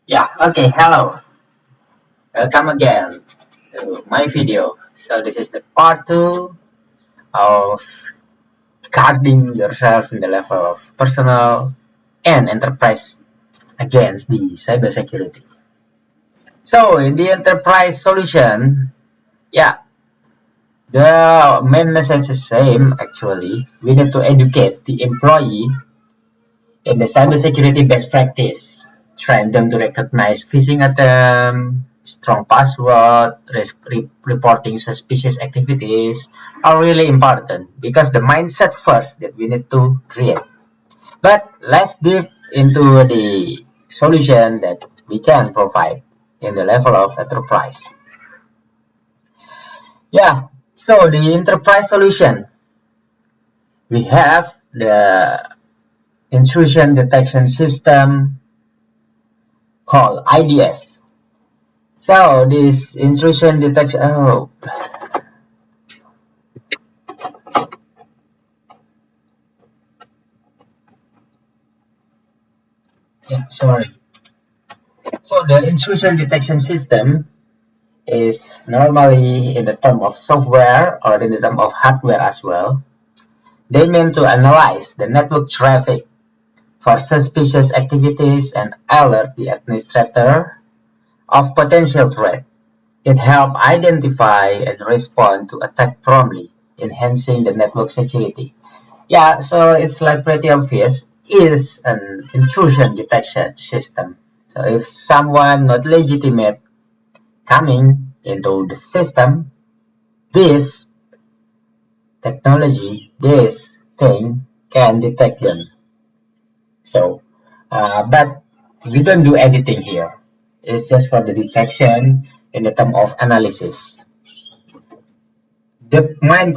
Yeah, okay, hello. Welcome again to my video. So this is the part 2 of guarding yourself in the level of personal and enterprise against the cybersecurity. So in the enterprise solution, yeah, the main message is same actually. We need to educate the employee in the cybersecurity best practice, train them to recognize phishing attempt, strong password, reporting suspicious activities are really important because the mindset first that we need to create. But let's deep into the solution that we can provide in the level of enterprise. Yeah, so the enterprise solution, we have the intrusion detection system called IDS. So this intrusion detection. Oh, yeah, sorry. So the intrusion detection system is normally in the term of software or in the term of hardware as well. They mean to analyze the network traffic for suspicious activities and alert the administrator of potential threat. It helps identify and respond to attack promptly, enhancing the network security. Yeah, so it's like pretty obvious. It's an intrusion detection system. So if someone not legitimate coming into the system, this technology, this thing can detect them. So, but we don't do anything here. It's just for the detection in the term of analysis. The main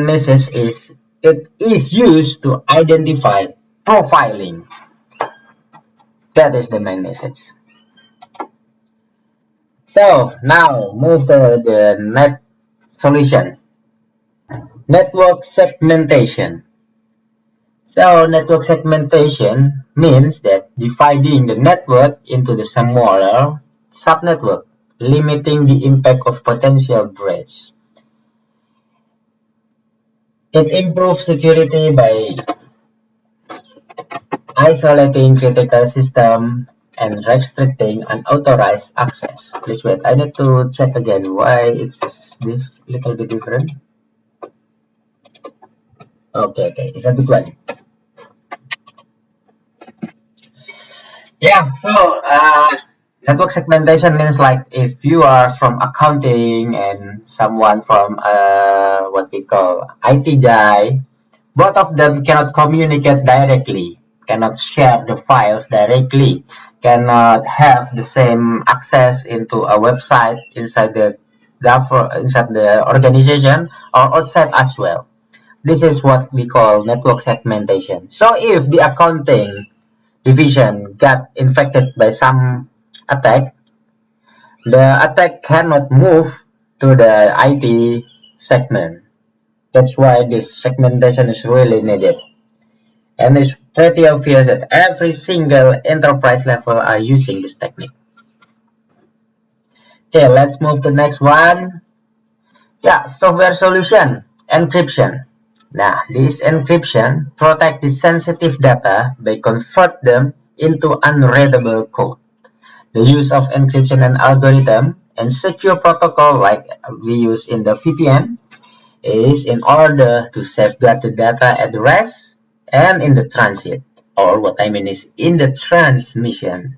message is it is used to identify profiling. That is the main message. So now move to the next solution. Network segmentation. So network segmentation means that dividing the network into the smaller subnetwork, limiting the impact of potential breach. It improves security by isolating critical system and restricting unauthorized access. Please wait, I need to check again why it's this little bit different. Okay, it's a good one. Yeah, so network segmentation means like if you are from accounting and someone from what we call IT guy, both of them cannot communicate directly, cannot share the files directly, cannot have the same access into a website inside the inside the organization or outside as well. This is what we call network segmentation. So if the accounting division got infected by some attack, the attack cannot move to the IT segment. That's why this segmentation is really needed. And it's pretty obvious that every single enterprise level are using this technique. Okay, let's move to the next one. Yeah, software solution, encryption. Now, this encryption protects the sensitive data by convert them into unreadable code. The use of encryption and algorithm and secure protocol like we use in the VPN is in order to safeguard the data at rest and in the transit, or what I mean is in the transmission.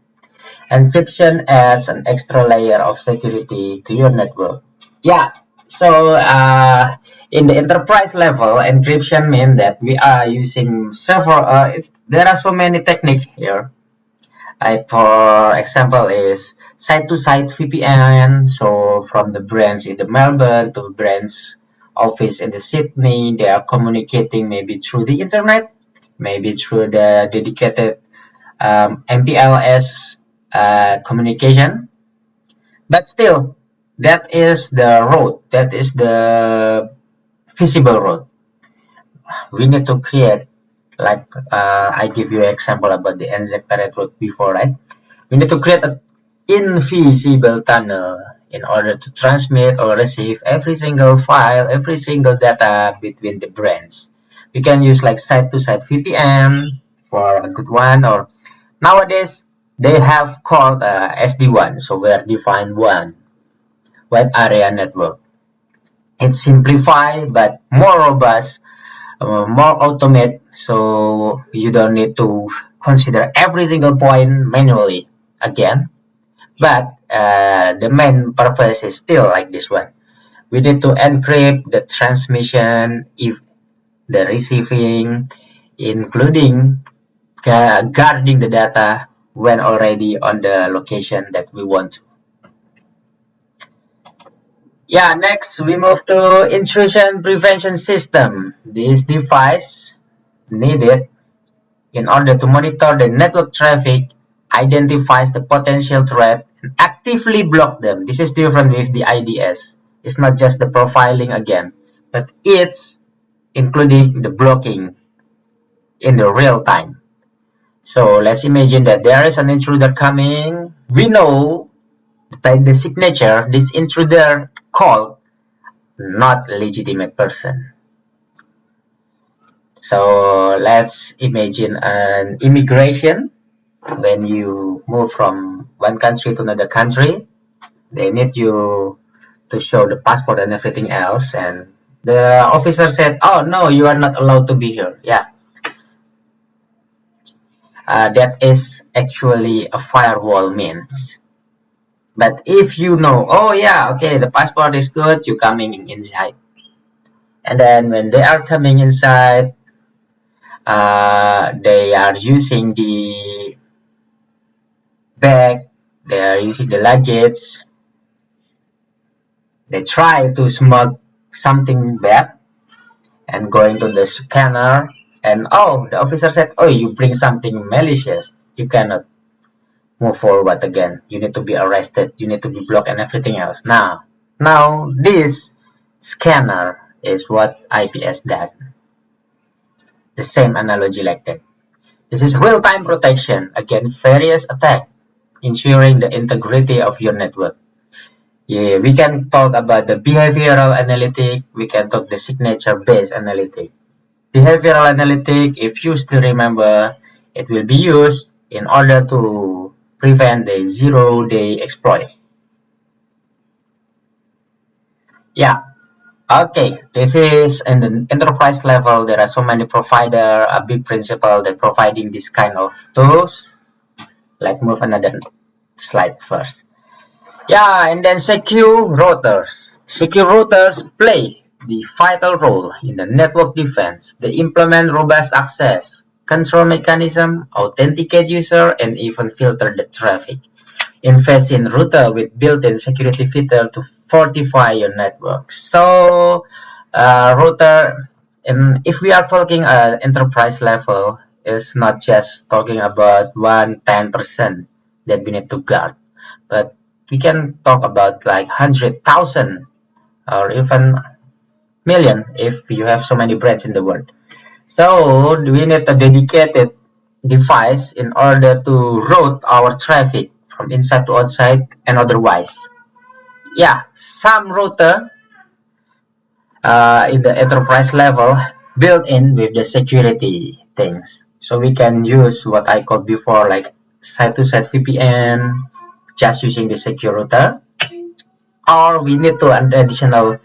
Encryption adds an extra layer of security to your network. Yeah, so in the enterprise level, encryption means that we are using several, there are so many techniques here. Like for example is site-to-site VPN. So from the branch in the Melbourne to branch office in the Sydney, they are communicating maybe through the internet, maybe through the dedicated MPLS communication. But still, that is the road. That is the visible road. We need to create Like I give you an example about the NZ Parrot route before, right? We need to create an invisible tunnel in order to transmit or receive every single file, every single data between the brands. We can use like site-to-site VPN for a good one, or nowadays they have called SD1, software defined one wide area network. It's simplified but more robust, more automate, so you don't need to consider every single point manually again. But the main purpose is still like this one. We need to encrypt the transmission, if the receiving, including guarding the data when already on the location that we want. Yeah, next we move to intrusion prevention system. This device needed in order to monitor the network traffic, identifies the potential threat, and actively block them. This is different with the IDS. It's not just the profiling again, but it's including the blocking in the real time. So let's imagine that there is an intruder coming. We know by the signature this intruder called not a legitimate person. So let's imagine an immigration. When you move from one country to another country, they need you to show the passport and everything else. And the officer said, "Oh no, you are not allowed to be here." Yeah, that is actually a firewall means. But if you know, oh yeah, okay, the passport is good, you coming inside. And then when they are coming inside, they are using the bag, they are using the luggage, they try to smuggle something bad and going to the scanner, and oh, the officer said, oh, you bring something malicious, you cannot move forward again, you need to be arrested, you need to be blocked and everything else. Now this scanner is what IPS does. The same analogy like that. This is real-time protection against various attacks, ensuring the integrity of your network. Yeah, we can talk about the behavioral analytic, we can talk the signature-based analytic. Behavioral analytic, if you still remember, it will be used in order to prevent the zero-day exploit. Yeah, okay. This is in the enterprise level. There are so many provider, a big principle that providing this kind of tools. Let's move another slide first. Yeah, and then secure routers. Secure routers play the vital role in the network defense. They implement robust access, control mechanism, authenticate user, and even filter the traffic. Invest in router with built-in security feature to fortify your network. So, router, and if we are talking enterprise level, it's not just talking about 10% that we need to guard, but we can talk about like 100,000 or even million if you have so many brands in the world. So we need a dedicated device in order to route our traffic from inside to outside and otherwise. Yeah, some router in the enterprise level built in with the security things. So we can use what I called before like site-to-site VPN, just using the secure router, or we need to add additional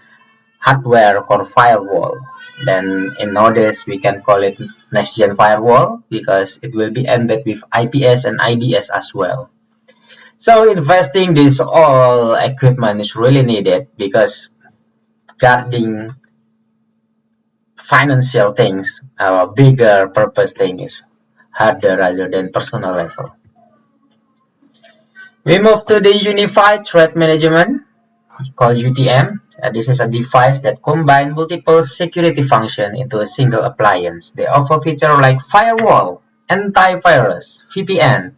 hardware for firewall. Then in nowadays we can call it next gen firewall because it will be embedded with IPS and IDS as well. So investing this all equipment is really needed because guarding financial things, our bigger purpose thing is harder rather than personal level. We move to the unified threat management called UTM. This is a device that combines multiple security functions into a single appliance. They offer features like firewall, antivirus, VPN,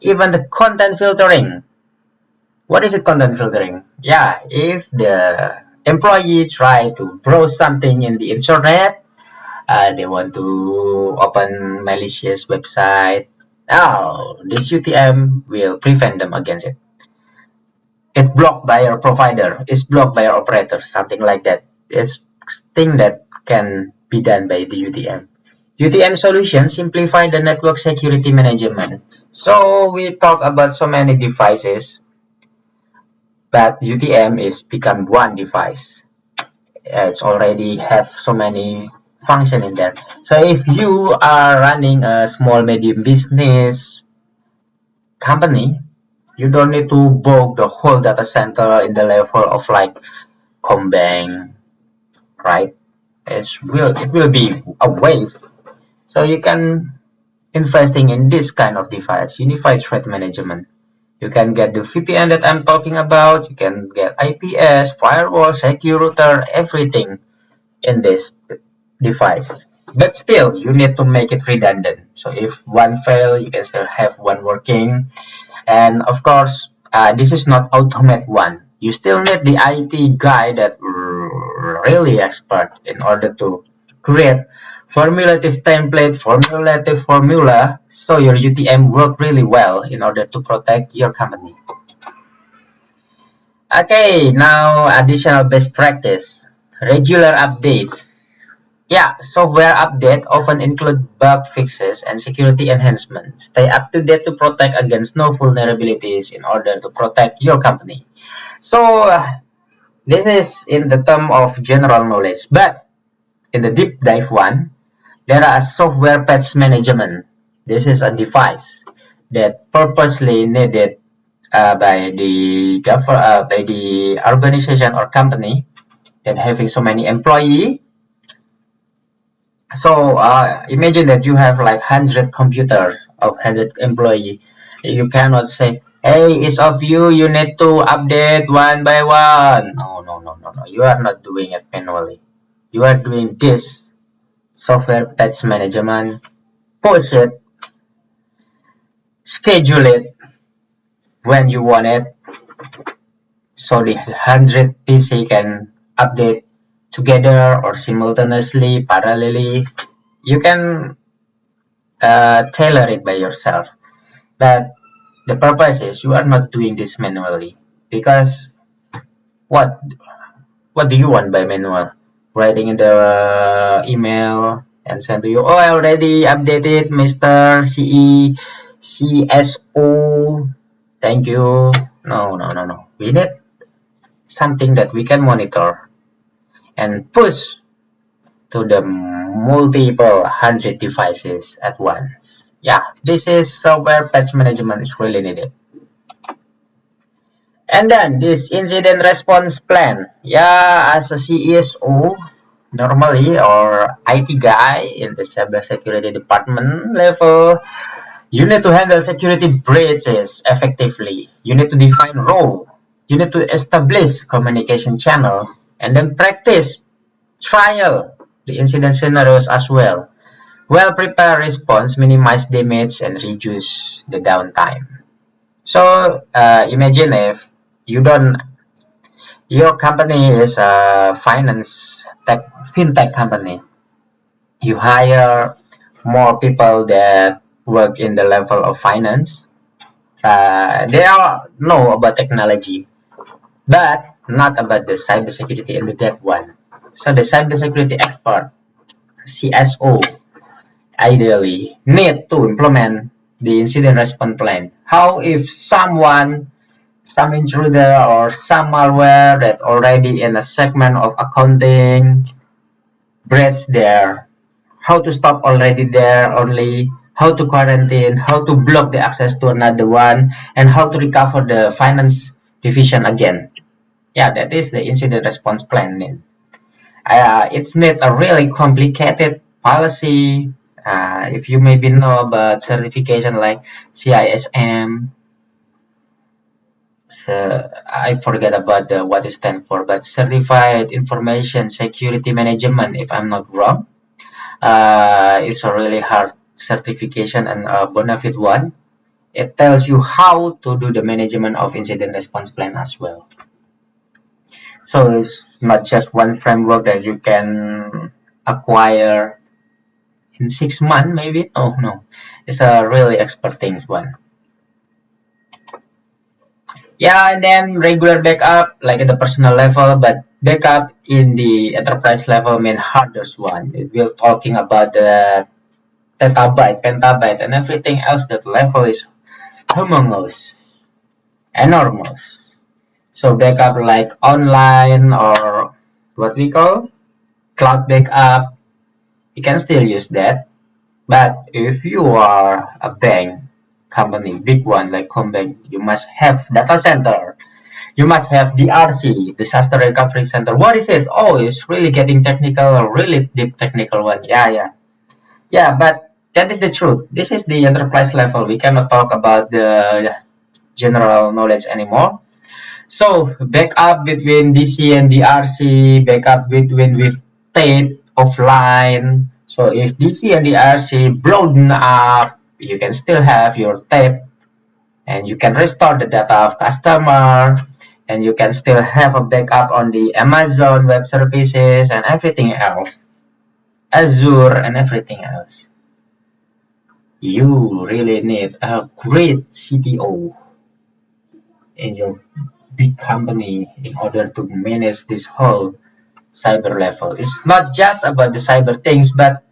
even the content filtering. What is it, content filtering? Yeah, if the employee try to browse something in the internet, They want to open malicious website. Now, this UTM will prevent them against it. It's blocked by your provider. It's blocked by your operator, something like that. It's thing that can be done by the UTM. UTM solutions simplify the network security management. So we talk about so many devices, but UTM is become one device. It's already have so many function in there. So if you are running a small medium business company, you don't need to book the whole data center in the level of like Combank, right? It will be a waste. So you can investing in this kind of device, unified threat management. You can get the VPN that I'm talking about. You can get IPS, firewall, secure router, everything in this device. But still, you need to make it redundant. So if one fail, you can still have one working. And of course, this is not automate one. You still need the IT guy that really expert in order to create formulative template, formulative formula, so your UTM work really well in order to protect your company. Okay, now additional best practice. Regular update. Yeah, software update often include bug fixes and security enhancements. Stay up to date to protect against no vulnerabilities in order to protect your company. So this is in the term of general knowledge, but in the deep dive one, there are software patch management. This is a device that purposely needed by the organization or company that having so many employee. So imagine that you have like 100 computers of 100 employee. You cannot say, hey, each of you, you need to update one by one. No, no, no, no, no. You are not doing it manually. You are doing this software patch management, push it, schedule it when you want it, so the 100 PC can update together or simultaneously, parallelly. You can tailor it by yourself. But the purpose is you are not doing this manually, because what what do you want by manual? Writing in the email and send to you. Oh, I already updated, Mr. CE CSO. Thank you. No, no, no, no. We need something that we can monitor and push to the multiple 100 devices at once. Yeah, this is software patch management is really needed. And then this incident response plan. Yeah, as a CSO, normally or IT guy in the cybersecurity department level, you need to handle security breaches effectively. You need to define role. You need to establish communication channel and then practice trial the incident scenarios as well. Well-prepared response minimize damage and reduce the downtime. So imagine if you don't, your company is a finance tech, fintech company. You hire more people that work in the level of finance. They all know about technology, but not about the cybersecurity and the depth one. So the cybersecurity expert, CSO, ideally need to implement the incident response plan. How if some intruder or some malware that already in a segment of accounting breach there, how to stop already there only, how to quarantine, how to block the access to another one, and how to recover the finance division again. Yeah, that is the incident response plan. It's not a really complicated policy. If you maybe know about certification like CISM, so I forget about what it stands for, but Certified Information Security Management, if I'm not wrong. It's a really hard certification and a benefit one. It tells you how to do the management of incident response plan as well. So it's not just one framework that you can acquire in 6 months maybe. Oh no, it's a really expert things one. Yeah, and then regular backup like at the personal level, but backup in the enterprise level mean harder one. We're talking about the petabyte, petabyte, and everything else. That level is humongous, enormous. So backup like online or what we call cloud backup, you can still use that. But if you are a bank company, big one like home bank, you must have data center. You must have DRC, disaster recovery center. What is it? Oh, it's really getting technical, really deep technical one. Yeah, yeah. Yeah, but that is the truth. This is the enterprise level. We cannot talk about the general knowledge anymore. So backup between DC and DRC, backup between with tape offline. So if DC and DRC blown up, you can still have your tape and you can restore the data of customer and you can still have a backup on the Amazon web services and everything else, Azure and everything else. You really need a great CTO in your big company in order to manage this whole cyber level. It's not just about the cyber things, but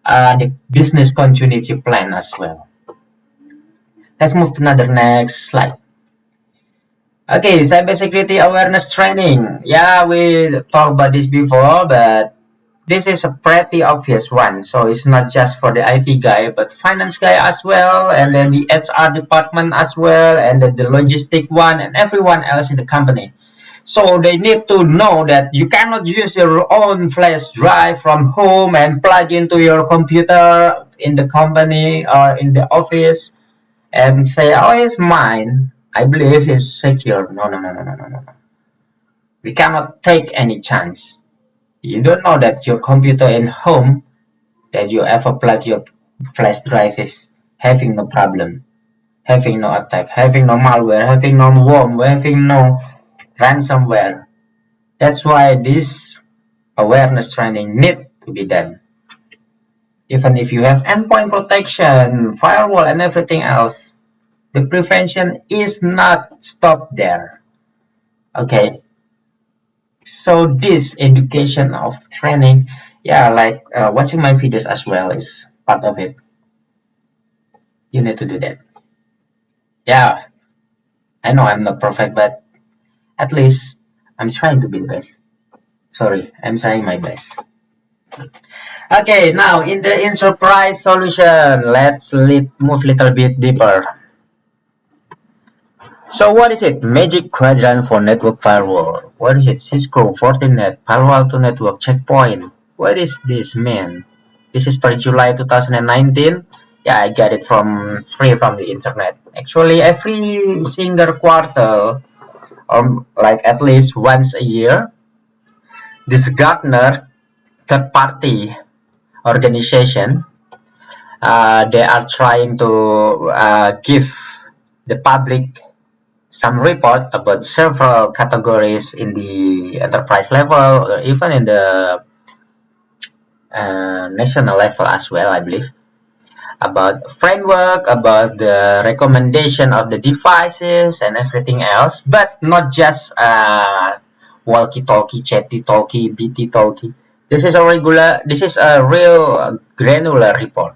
the business continuity plan as well. Let's move to another next slide. Okay, cybersecurity awareness training. Yeah, we talked about this before, but this is a pretty obvious one. So it's not just for the IT guy, but finance guy as well, and then the HR department as well, and then the logistic one, and everyone else in the company. So they need to know that you cannot use your own flash drive from home and plug into your computer in the company or in the office and say, oh, it's mine. I believe it's secure. No, no, no, no, no, no, no. We cannot take any chance. You don't know that your computer in home that you ever plug your flash drive is having no problem, having no attack, having no malware, having no worm, having no ransomware. That's why this awareness training need to be done. Even if you have endpoint protection, firewall, and everything else, the prevention is not stopped there. Okay, so this education of training, yeah, like watching my videos as well is part of it. You need to do that. Yeah, I know I'm not perfect, but at least I'm trying to be the best. Sorry, I'm trying my best. Okay, now in the enterprise solution, let's move a little bit deeper. So what is it? Magic Quadrant for network firewall. What is it? Cisco, Fortinet, Palo Alto Network, Checkpoint. What is this, man? This is for July 2019. Yeah, I get it from free from the internet. Actually, every single quarter, or like at least once a year, this Gartner third-party organization, they are trying to give the public some report about several categories in the enterprise level or even in the national level as well, I believe, about framework, about the recommendation of the devices and everything else, but not just walkie-talkie, chatty-talkie, BT-talkie. This is a real granular report.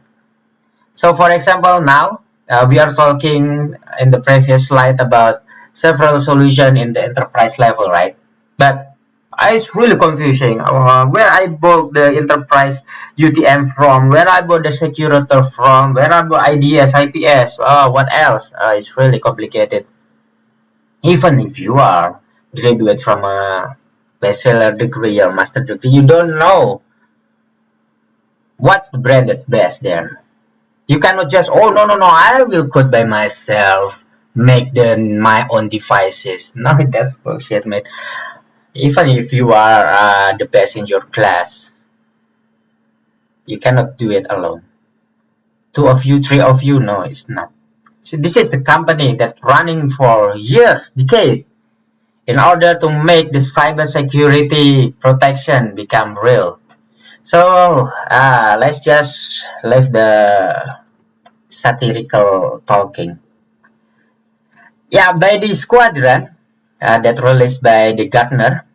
So for example, now we are talking in the previous slide about several solutions in the enterprise level, right? But it's really confusing. Where I bought the enterprise UTM from, where I bought the securator from, where I bought IDS, IPS, what else? It's really complicated. Even if you are graduate from a bachelor degree or master degree, you don't know what's the brand that's best there. You cannot just, oh, no, no, no, I will code by myself, make my own devices. No, that's bullshit, mate. Even if you are the best in your class, you cannot do it alone. Two of you, three of you, no, it's not. So this is the company that running for years, decades, in order to make the cybersecurity protection become real. So let's just leave the satirical talking. Yeah, by this quadrant that released by the Gartner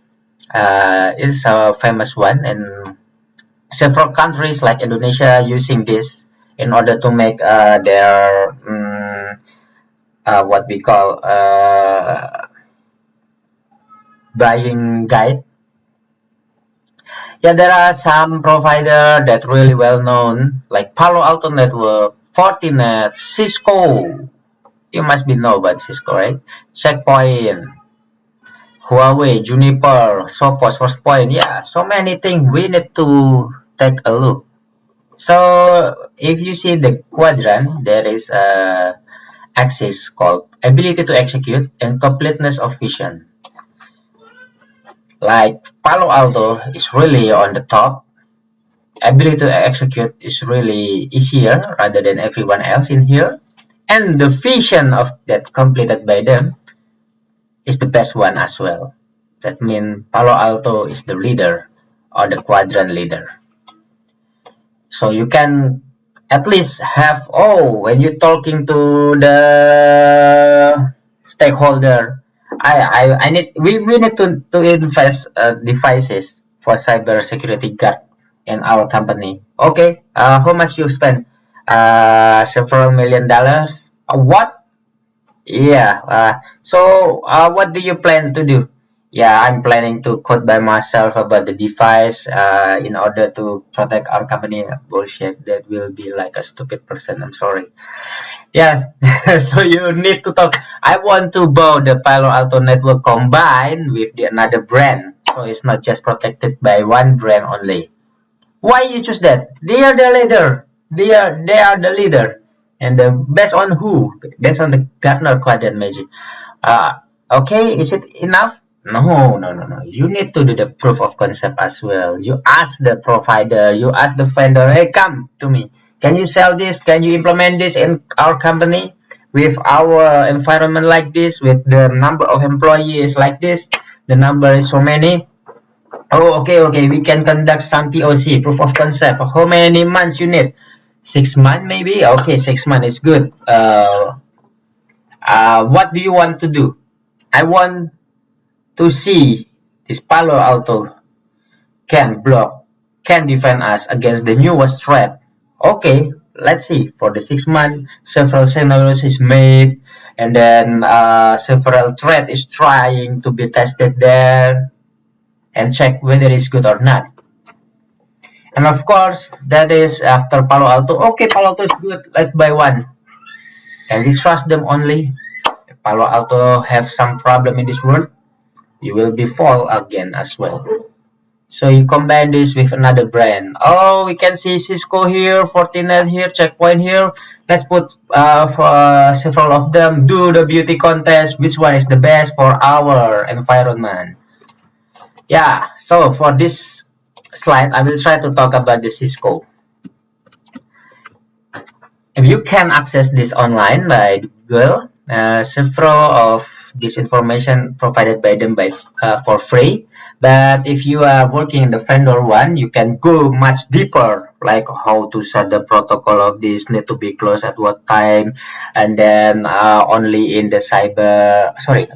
is a famous one, and several countries like Indonesia using this in order to make their what we call buying guide. Yeah, there are some provider that really well known like Palo Alto Network, Fortinet, Cisco. You must be know about Cisco, right? Checkpoint, Huawei, Juniper, Sophos, Forcepoint. Yeah, so many things we need to take a look. So if you see the quadrant, there is a axis called ability to execute and completeness of vision. Like Palo Alto is really on the top. Ability to execute is really easier rather than everyone else in here. And the vision of that completed by them is the best one as well. That means Palo Alto is the leader or the quadrant leader. So you can at least have, oh, when you're talking to the stakeholder, I need we need to invest devices for cyber security guard in our company. Okay, how much you spend? Several $1 million. What? Yeah. So, what do you plan to do? Yeah, I'm planning to code by myself about the device in order to protect our company. Bullshit. That will be like a stupid person. I'm sorry. Yeah. So you need to talk. I want to buy the Palo Alto network combined with the another brand. So it's not just protected by one brand only. Why you choose that? They are the leader. They are the leader. And based on who? Based on the Gartner quadrant magic. Okay, is it enough? No, no, no, no. You need to do the proof of concept as well. You ask the provider, you ask the vendor, hey, come to me. Can you sell this? Can you implement this in our company with our environment like this, with the number of employees like this? The number is so many. Oh, okay, okay. We can conduct some POC, proof of concept. How many months you need? 6 months, maybe. Okay, 6 months is good. What do you want to do? I want to see this Palo Alto can block, can defend us against the newest threat. Okay, let's see. For the 6 months, several scenarios is made, and then several threat is trying to be tested there and check whether it's good or not. And of course, that is after Palo Alto. Okay, Palo Alto is good. Let's buy one. Can we trust them only? If Palo Alto have some problem in this world, you will be fall again as well. So you combine this with another brand. Oh, we can see Cisco here, Fortinet here, Checkpoint here. Let's put for several of them. Do the beauty contest. Which one is the best for our environment? Yeah. So for this slide, I will try to talk about the Cisco. If you can access this online by Google, several of this information provided by them for free. But if you are working in the vendor one, you can go much deeper, like how to set the protocol of this, need to be closed at what time, and then only in the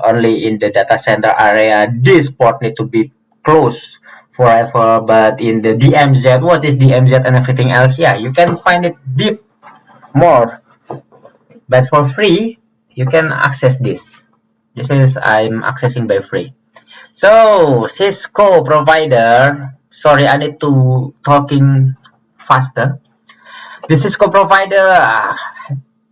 only in the data center area, this port need to be closed forever. But in the DMZ, what is DMZ and everything else? Yeah, you can find it deep more, but for free you can access this. This is I'm accessing by free. So Cisco provider, sorry, I need to talking faster. The Cisco provider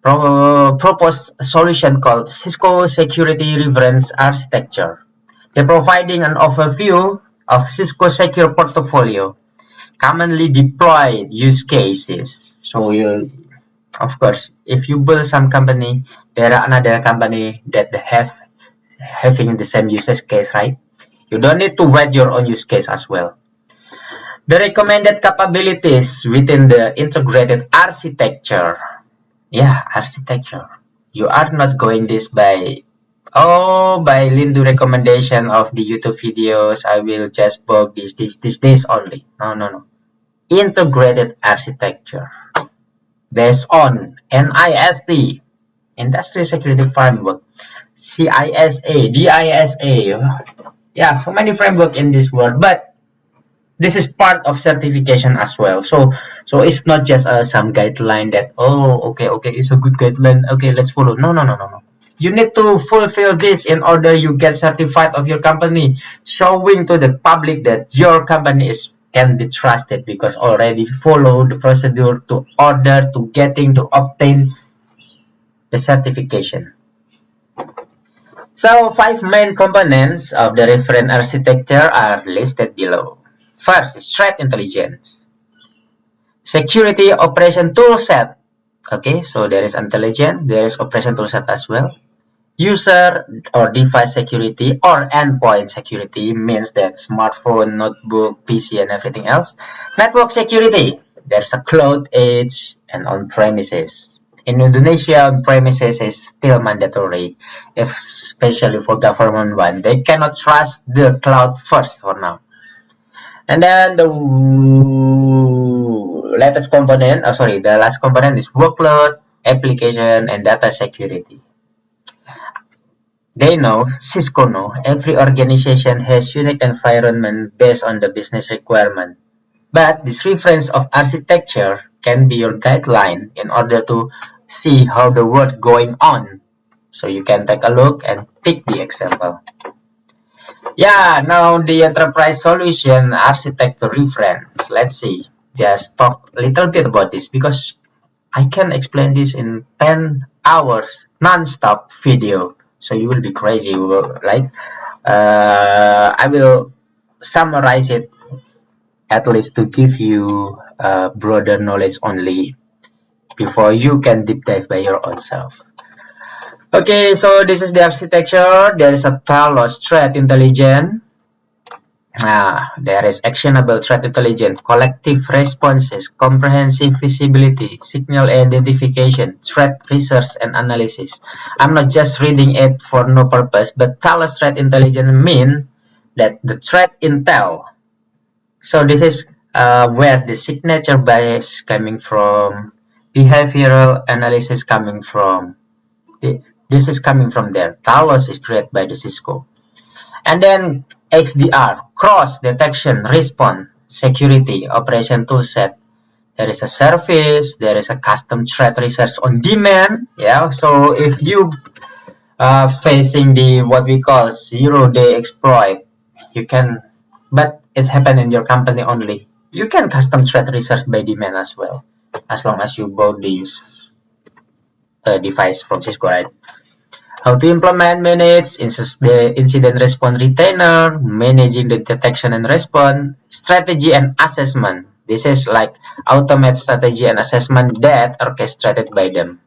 propose a solution called Cisco Security Reference Architecture. They're providing an overview of Cisco secure portfolio, commonly deployed use cases. So you, of course, if you build some company, there are another company that have having the same use case, right? You don't need to write your own use case as well. The recommended capabilities within the integrated architecture. Yeah, architecture. You are not going this by, oh, by Lindu recommendation of the YouTube videos. I will just book this only. No, no, no. integrated architecture based on NIST, Industry Security Framework, CISA, DISA. Yeah, so many framework in this world, but this is part of certification as well. So it's not just some guideline that, oh, okay, it's a good guideline, okay, let's follow. No. You need to fulfill this in order you get certified of your company, showing to the public that your company is can be trusted because already follow the procedure to order to getting to obtain the certification. So five main components of the reference architecture are listed below. First is threat intelligence. Security operation toolset. Okay, so there is intelligence, there is operation toolset as well. User or device security or endpoint security means that smartphone, notebook, PC, and everything else. Network security, there's a cloud edge and on-premises. In Indonesia, on-premises is still mandatory, especially for government one. They cannot trust the cloud first for now. And then the last component is workload, application, and data security. They know, Cisco know, every organization has unique environment based on the business requirement. But this reference of architecture can be your guideline in order to see how the work going on. So you can take a look and pick the example. Yeah, now the enterprise solution architecture reference. Let's see. Just talk a little bit about this because I can explain this in 10 hours non-stop video. So you will be crazy, right? I will summarize it at least to give you broader knowledge only before you can deep dive by your own self. Okay, so this is the architecture. There is a Talos threat intelligence. There is actionable threat intelligence, collective responses, comprehensive visibility, signal identification, threat research and analysis. I'm not just reading it for no purpose, but Talos threat intelligence mean that the threat intel. So this is where the signature bias coming from, behavioral analysis coming from. This is coming from there. Talos is created by the Cisco. And then XDR, cross detection response security operation toolset. There is a service, there is a custom threat research on demand. Yeah, so if you facing the what we call zero-day exploit, you can, but it happen in your company only. You can custom threat research by demand as well, as long as you bought this device from Cisco, right? How to implement, manage the incident response retainer, managing the detection and response, strategy and assessment. This is like automate strategy and assessment that orchestrated by them.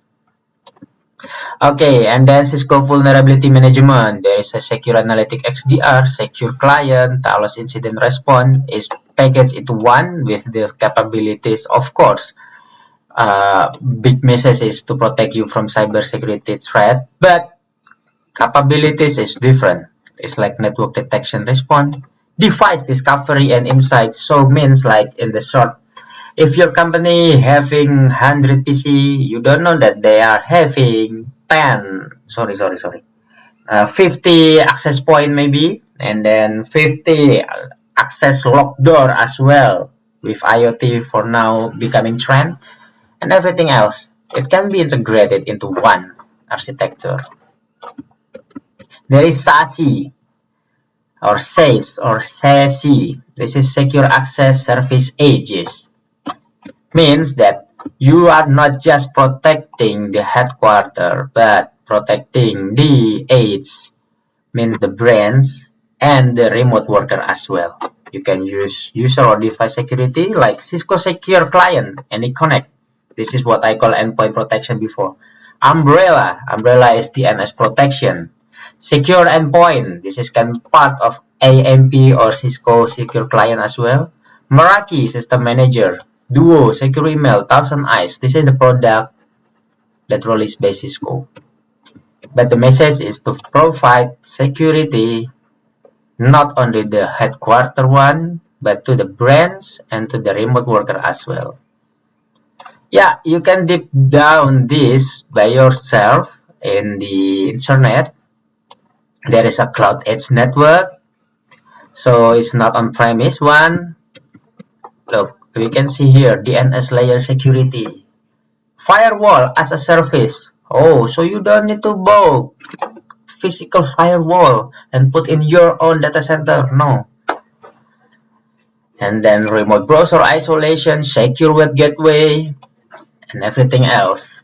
Okay, and then Cisco Vulnerability Management. There is a Secure Analytic XDR, Secure Client, Talos Incident Response is packaged into one with the capabilities, of course. Big message is to protect you from cybersecurity threat, but capabilities is different. It's like network detection response, device discovery and insight. So means like in the short, if your company having 100 PC, you don't know that they are having 50 access point maybe, and then 50 access lock door as well with IoT for now becoming trend and everything else. It can be integrated into one architecture. There is SASE or SASE or SASE. This is Secure Access Service Edges. Means that you are not just protecting the headquarter, but protecting the edge, means the branch and the remote worker as well. You can use user or device security like Cisco Secure Client and Connect. This is what I call endpoint protection before. Umbrella is DNS protection. Secure endpoint, this is can be part of AMP or Cisco Secure Client as well. Meraki System Manager, Duo Secure Email, Thousand Eyes. This is the product that released by Cisco. But the message is to provide security not only the headquarter one, but to the brands and to the remote worker as well. Yeah, you can deep down this by yourself in the internet. There is a cloud edge network, so it's not on-premise one. Look, we can see here DNS layer security. Firewall as a service. Oh, so you don't need to buy physical firewall and put in your own data center. No. And then remote browser isolation, secure web gateway, and everything else.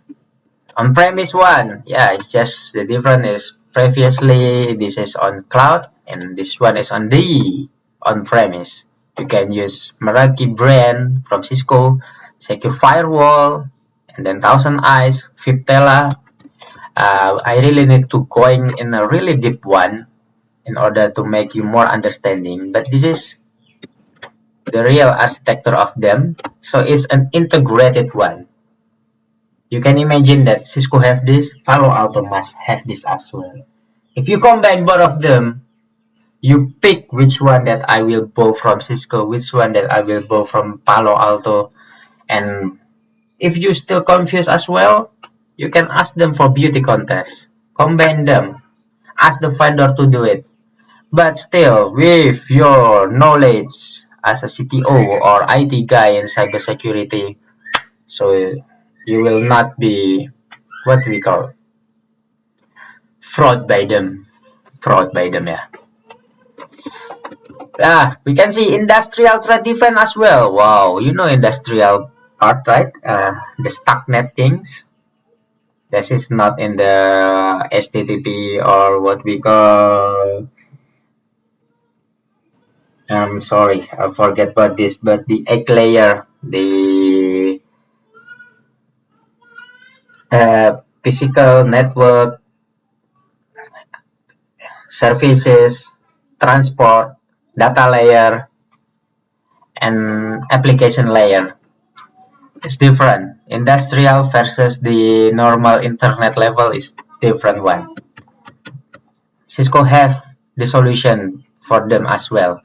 On-premise one, yeah, it's just the difference is previously this is on cloud and this one is on the on-premise. You can use Meraki brand from Cisco, secure firewall, and then Thousand Eyes, Viptela. I really need to going in a really deep one in order to make you more understanding. But this is the real architecture of them. So it's an integrated one. You can imagine that Cisco have this, Palo Alto must have this as well. If you combine both of them, you pick which one that I will buy from Cisco, which one that I will buy from Palo Alto. And if you still confused as well, you can ask them for beauty contest. Combine them. Ask the vendor to do it. But still, with your knowledge as a CTO or IT guy in cybersecurity, so you will not be what we call fraud by them. Fraud by them, yeah. We can see industrial threat defense as well. Wow, you know industrial part, right? The stucknet things. This is not in the HTTP or what we call. I'm sorry, I forget about this, but the egg layer, the physical network services, transport, data layer, and application layer. It's different. Industrial versus the normal internet level is different one. Cisco have the solution for them as well.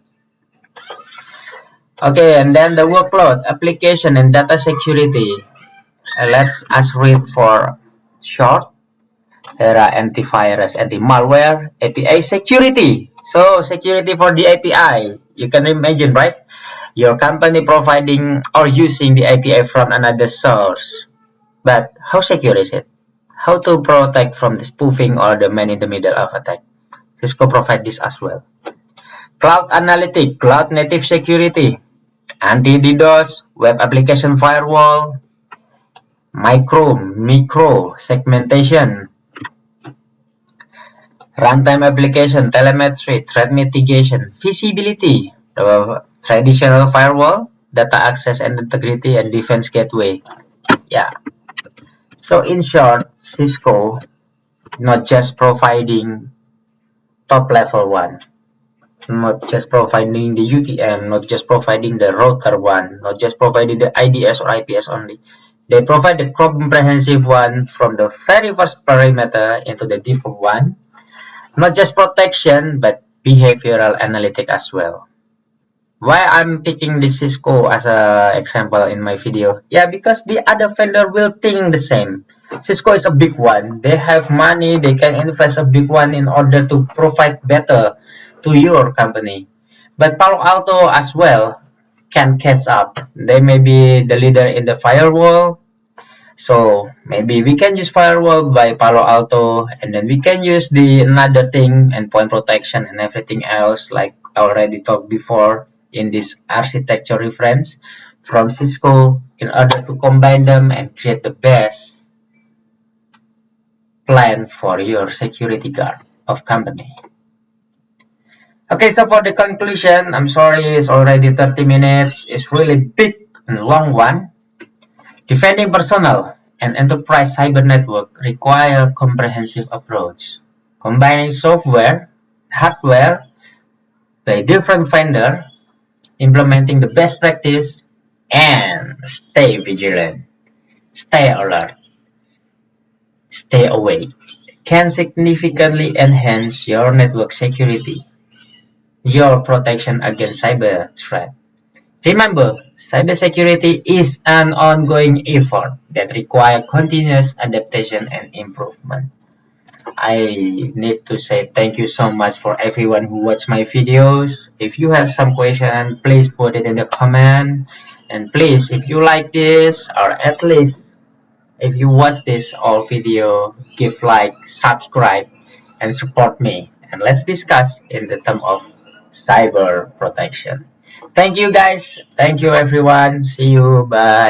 Okay, and then the workload, application, and data security. Let's us read for short. There are antivirus, anti-malware, API security. So security for the API. You can imagine, right? Your company providing or using the API from another source. But how secure is it? How to protect from the spoofing or the man in the middle of attack? Cisco provide this as well. Cloud analytic, cloud native security, anti-DDoS, web application firewall, micro segmentation, runtime application, telemetry, threat mitigation, visibility, traditional firewall, data access and integrity, and defense gateway. Yeah. So in short, Cisco not just providing top level one, not just providing the UTM, not just providing the router one, not just providing the IDS or IPS only. They provide the comprehensive one from the very first perimeter into the deeper one. Not just protection, but behavioral analytic as well. Why I'm picking the Cisco as an example in my video? Yeah, because the other vendor will think the same. Cisco is a big one. They have money. They can invest a big one in order to provide better to your company. But Palo Alto as well can catch up. They may be the leader in the firewall. So maybe we can use firewall by Palo Alto, and then we can use the another thing, endpoint protection and everything else, like I already talked before in this architecture reference from Cisco, in order to combine them and create the best plan for your security guard of company. Okay, so for the conclusion, I'm sorry, it's already 30 minutes. It's really big and long one. Defending personal and enterprise cyber network require comprehensive approach, combining software, hardware by different vendor, implementing the best practice, and stay vigilant, stay alert, stay awake, can significantly enhance your network security, your protection against cyber threat. Remember, cybersecurity is an ongoing effort that requires continuous adaptation and improvement. I need to say thank you so much for everyone who watched my videos. If you have some question, please put it in the comment. And please, if you like this, or at least if you watch this all video, give like, subscribe, and support me. And let's discuss in the term of cyber protection. Thank you guys. Thank you everyone. See you. Bye.